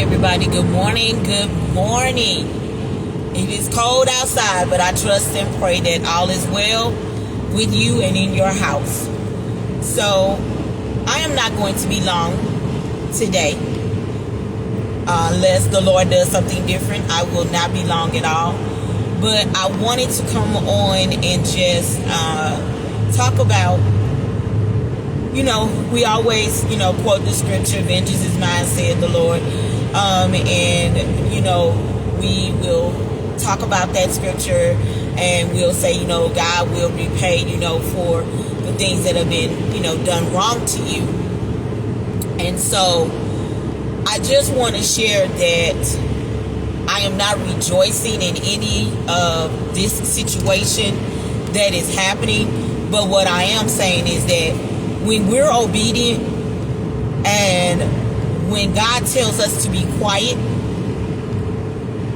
everybody. Good morning. Good morning. It is cold outside, but I trust and pray that all is well with you and in your house. So, I am not going to be long today. Unless the Lord does something different, I will not be long at all. But I wanted to come on and just talk about, we always, quote the scripture, vengeance is mine, saith the Lord. We will talk about that scripture and we'll say, God will repay, for the things that have been, done wrong to you. And so I just want to share that I am not rejoicing in any of this situation that is happening. But what I am saying is that when we're obedient and when God tells us to be quiet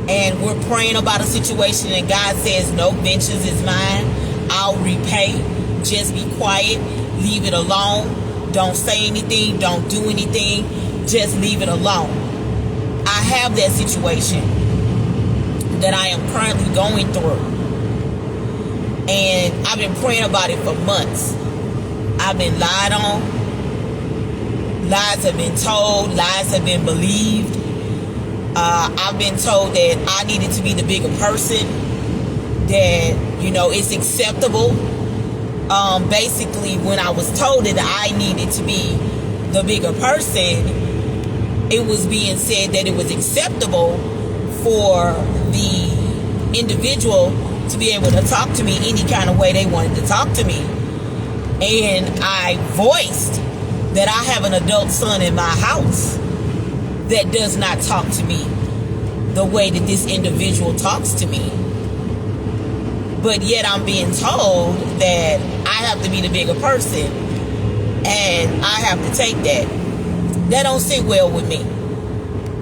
and we're praying about a situation and God says, no, vengeance is mine, I'll repay, just be quiet, leave it alone, don't say anything, don't do anything, just leave it alone. I have that situation that I am currently going through, and I've been praying about it for months. I've been lied on, lies have been told, lies have been believed. I've been told that I needed to be the bigger person, that it's acceptable. Basically, when I was told that I needed to be the bigger person, it was being said that it was acceptable for the individual to be able to talk to me any kind of way they wanted to talk to me. And I voiced that I have an adult son in my house that does not talk to me the way that this individual talks to me. But yet I'm being told that I have to be the bigger person and I have to take that. That don't sit well with me,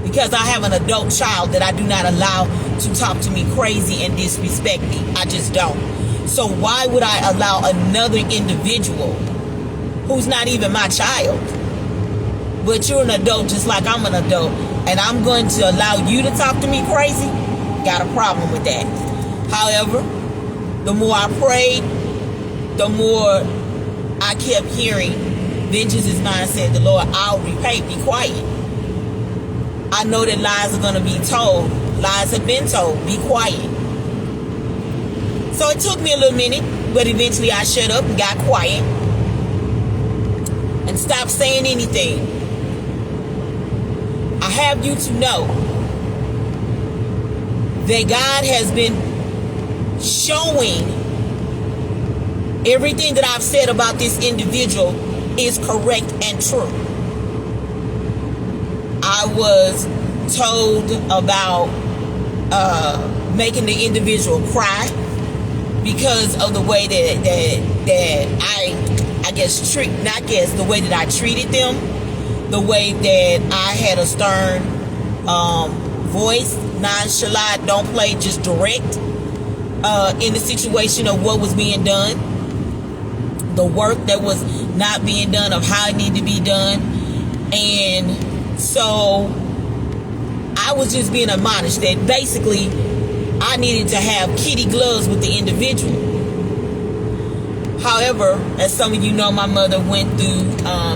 because I have an adult child that I do not allow to talk to me crazy and disrespect me. I just don't. So why would I allow another individual who's not even my child, but you're an adult just like I'm an adult, and I'm going to allow you to talk to me crazy? Got a problem with that. However, the more I prayed, the more I kept hearing, vengeance is mine, said the Lord, I'll repay, be quiet. I know that lies are going to be told. Lies have been told, be quiet. So it took me a little minute, but eventually I shut up and got quiet and stopped saying anything. I have you to know that God has been showing everything that I've said about this individual is correct and true. I was told about making the individual cry because of the way that the way that I treated them, the way that I had a stern voice, nonchalant, don't play, just direct in the situation of what was being done, the work that was not being done, of how it needed to be done. And so I was just being admonished that basically I needed to have kitty gloves with the individual. However, as some of you know, my mother went through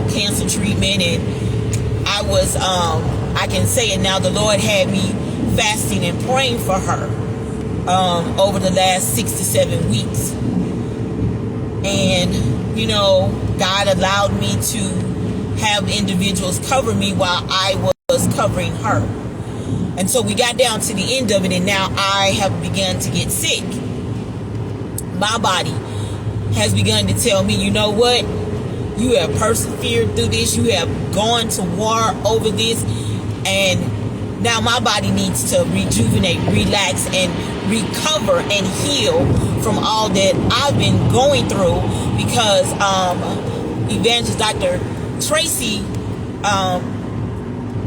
cancer treatment, and I was, I can say it now, the Lord had me fasting and praying for her over the last 6 to 7 weeks. And, God allowed me to have individuals cover me while I was covering her. And so we got down to the end of it, and now I have begun to get sick. My body has begun to tell me, you know what? You have persevered through this. You have gone to war over this. And now my body needs to rejuvenate, relax, and recover and heal from all that I've been going through, because Evangelist Dr. Tracy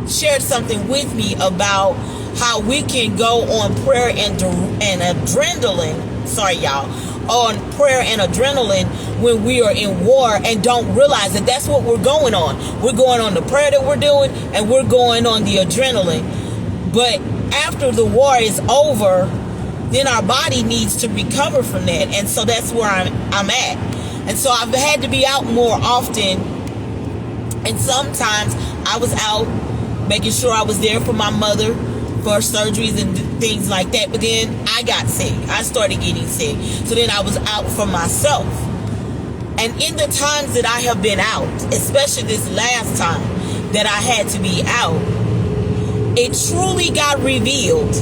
shared something with me about how we can go on prayer and adrenaline, on prayer and adrenaline when we are in war and don't realize that that's what we're going on. We're going on the prayer that we're doing, and we're going on the adrenaline. But after the war is over, then our body needs to recover from that. And so that's where I'm at. And so I've had to be out more often. And sometimes I was out making sure I was there for my mother for surgeries and things like that. But then I got sick. I started getting sick. So then I was out for myself. And in the times that I have been out, especially this last time that I had to be out, it truly got revealed.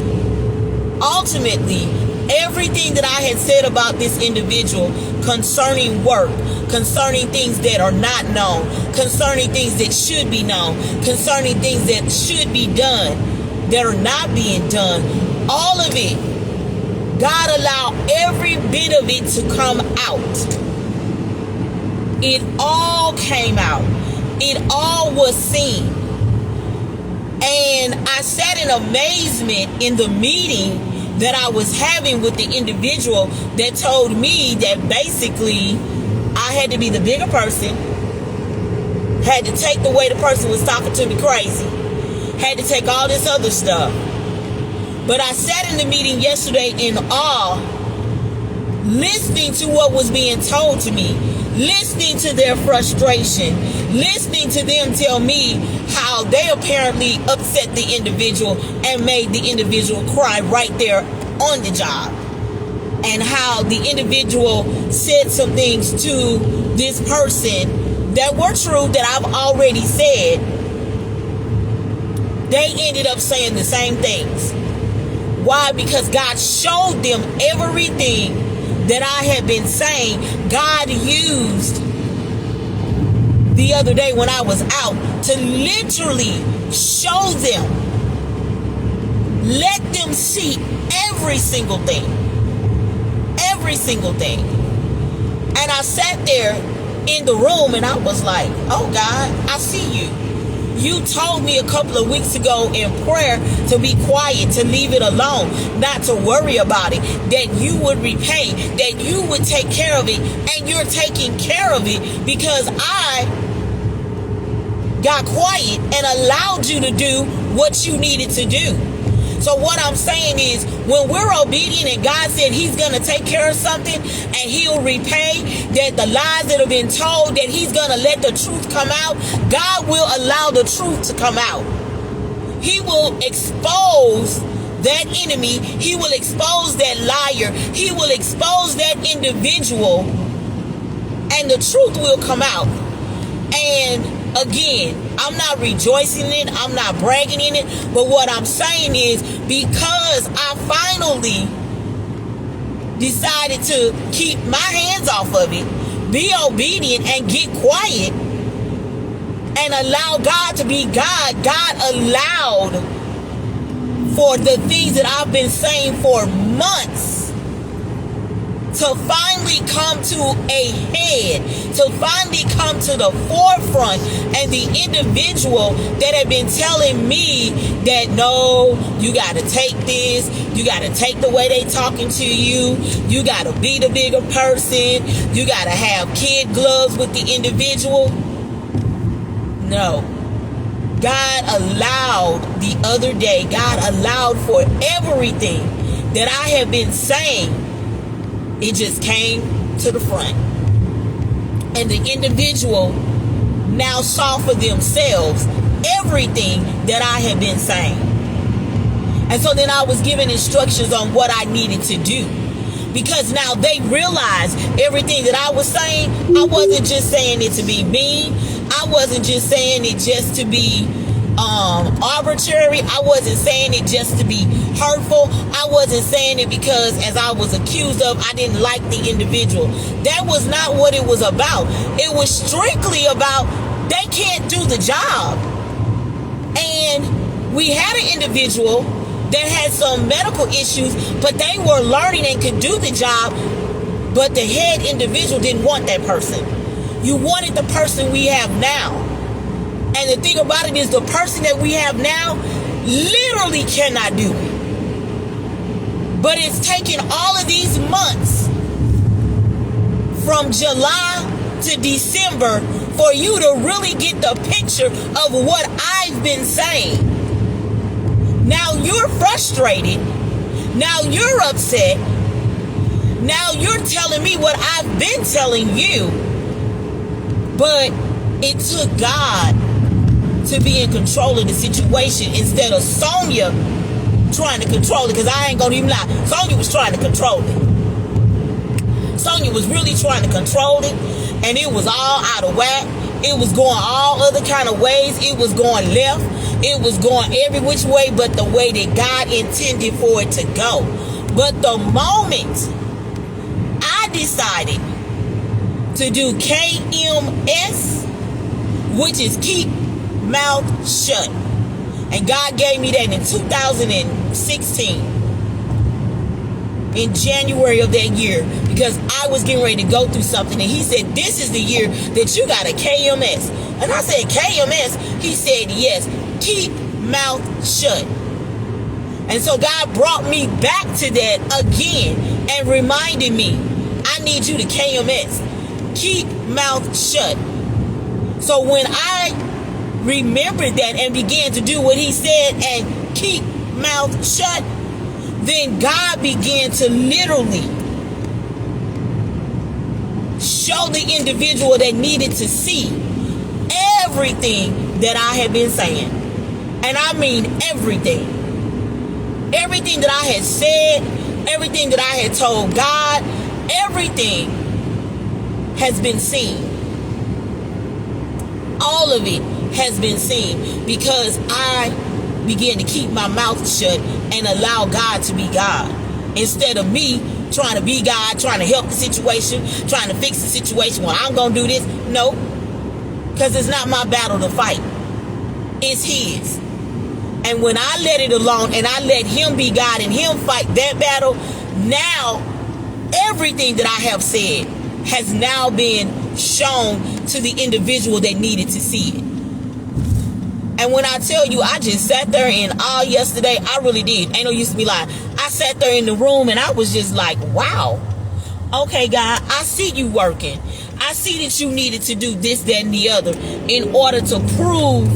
Ultimately, everything that I had said about this individual concerning work, concerning things that are not known, concerning things that should be known, concerning things that should be done that are not being done, all of it, God allowed every bit of it to come out. It all came out. It all was seen. And I sat in amazement in the meeting that I was having with the individual that told me that basically I had to be the bigger person, had to take the way the person was talking to me crazy, had to take all this other stuff. But I sat in the meeting yesterday in awe, listening to what was being told to me, listening to their frustration, listening to them tell me how they apparently upset the individual and made the individual cry right there on the job, and how the individual said some things to this person that were true that I've already said. They ended up saying the same things. Why? Because God showed them everything that I had been saying. God used the other day when I was out to literally show them, let them see every single thing. Every single thing. And I sat there in the room and I was like, oh God, I see you. You told me a couple of weeks ago in prayer to be quiet, to leave it alone, not to worry about it, that you would repay, that you would take care of it, and you're taking care of it because I got quiet and allowed you to do what you needed to do. So what I'm saying is, when we're obedient and God said he's going to take care of something and he'll repay, that the lies that have been told, that he's going to let the truth come out, God will allow the truth to come out. He will expose that enemy. He will expose that liar. He will expose that individual, and the truth will come out. And again, I'm not rejoicing in it, I'm not bragging in it, but what I'm saying is, because I finally decided to keep my hands off of it, be obedient and get quiet and allow God to be God, God allowed for the things that I've been saying for months to finally come to a head, to finally come to the forefront. And the individual that had been telling me that, no, you got to take this, you got to take the way they talking to you, you got to be the bigger person, you got to have kid gloves with the individual. No. God allowed the other day, God allowed for everything that I have been saying. It just came to the front. And the individual now saw for themselves everything that I had been saying. And so then I was given instructions on what I needed to do. Because now they realized everything that I was saying, I wasn't just saying it to be mean. I wasn't just saying it just to be arbitrary. I wasn't saying it just to be hurtful. I wasn't saying it because, as I was accused of, I didn't like the individual. That was not what it was about. It was strictly about they can't do the job. And we had an individual that had some medical issues, but they were learning and could do the job, but the head individual didn't want that person. You wanted the person we have now. And the thing about it is, the person that we have now literally cannot do it. But it's taken all of these months from July to December for you to really get the picture of what I've been saying. Now you're frustrated. Now you're upset. Now you're telling me what I've been telling you. But it took God to be in control of the situation instead of Sonia trying to control it. Because I ain't gonna even lie, Sonia was trying to control it. Sonia was really trying to control it, and it was all out of whack. It was going all other kind of ways. It was going left. It was going every which way but the way that God intended for it to go. But the moment I decided to do KMS, which is keep mouth shut, and God gave me that in 2016, in January of that year, because I was getting ready to go through something, and he said, this is the year that you got a KMS. And I said, KMS? He said, yes, keep mouth shut. And so God brought me back to that again and reminded me, I need you to KMS, keep mouth shut. So when I remembered that and began to do what he said and keep mouth shut, then God began to literally show the individual that needed to see everything that I had been saying. And I mean everything. Everything that I had said, everything that I had told God, everything has been seen. All of it has been seen because I began to keep my mouth shut and allow God to be God. Instead of me trying to be God, trying to help the situation, trying to fix the situation. Well, I'm going to do this. No, because it's not my battle to fight. It's his. And when I let it alone and I let him be God and him fight that battle, now everything that I have said has now been shown to the individual that needed to see it. And when I tell you, I just sat there and all yesterday, I really did. Ain't no use to be lying. I sat there in the room and I was just like, wow. Okay, God, I see you working. I see that you needed to do this, that, and the other in order to prove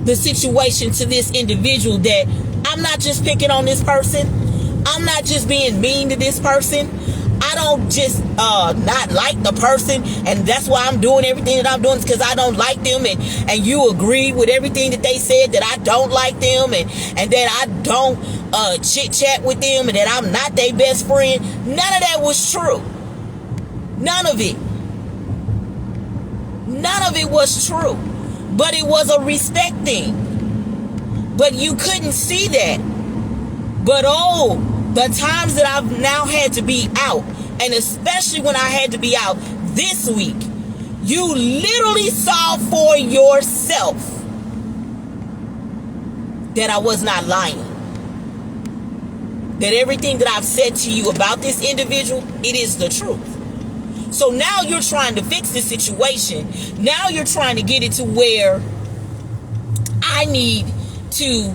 the situation to this individual that I'm not just picking on this person. I'm not just being mean to this person. I don't just not like the person, and that's why I'm doing everything that I'm doing, because I don't like them, and you agree with everything that they said, that I don't like them, and that I don't chit chat with them, and that I'm not their best friend. None of that was true. None of it. None of it was true. But it was a respect thing. But you couldn't see that. But oh, the times that I've now had to be out, and especially when I had to be out this week, you literally saw for yourself that I was not lying. That everything that I've said to you about this individual, it is the truth. So now you're trying to fix the situation. Now you're trying to get it to where I need to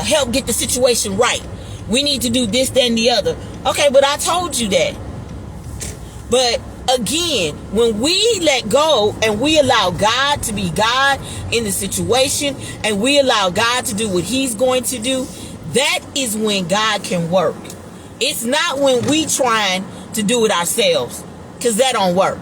help get the situation right. We need to do this, that, and the other. Okay, but I told you that. But again, when we let go and we allow God to be God in the situation, and we allow God to do what he's going to do, that is when God can work. It's not when we trying to do it ourselves, because that don't work.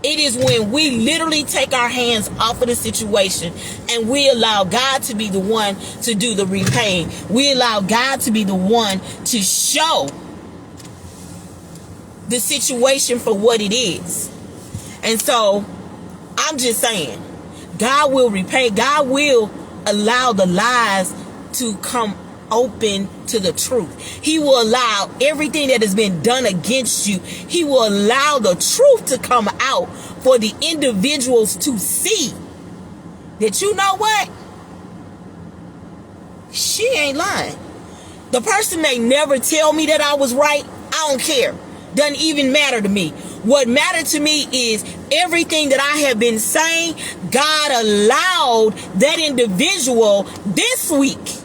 It is when we literally take our hands off of the situation and we allow God to be the one to do the repaying. We allow God to be the one to show the situation for what it is. And so I'm just saying, God will repay. God will allow the lies to come open to the truth. He will allow everything that has been done against you. He will allow the truth to come out for the individuals to see that, you know what? She ain't lying. The person may never tell me that I was right. I don't care. Doesn't even matter to me. What mattered to me is everything that I have been saying. God allowed that individual this week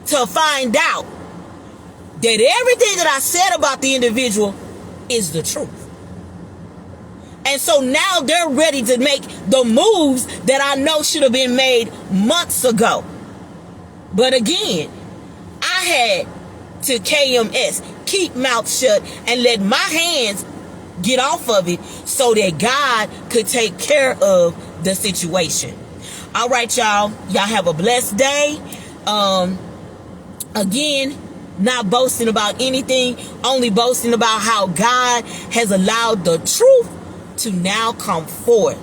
to find out that everything that I said about the individual, is the truth. And so now they're ready to make the moves that I know should have been made months ago. But again, I had to KMS, keep mouth shut, and let my hands get off of it so that God could take care of the situation. All right, y'all. Y'all have a blessed day. Again, not boasting about anything, only boasting about how God has allowed the truth to now come forth,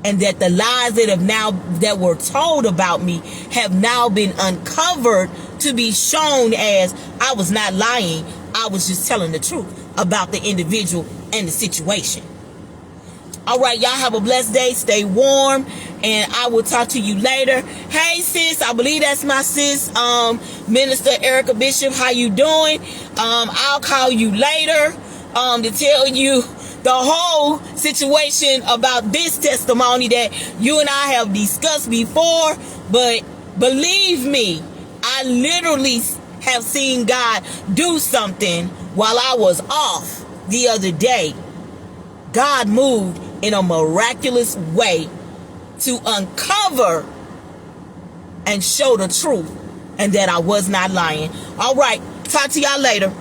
and that the lies that were told about me have now been uncovered to be shown as I was not lying. I was just telling the truth about the individual and the situation. All right, y'all have a blessed day. Stay warm, and I will talk to you later. Hey, sis, I believe that's my sis, Minister Erica Bishop. How you doing? I'll call you later to tell you the whole situation about this testimony that you and I have discussed before. But believe me, I literally have seen God do something while I was off the other day. God moved in a miraculous way to uncover and show the truth, and that I was not lying. All right, talk to y'all later.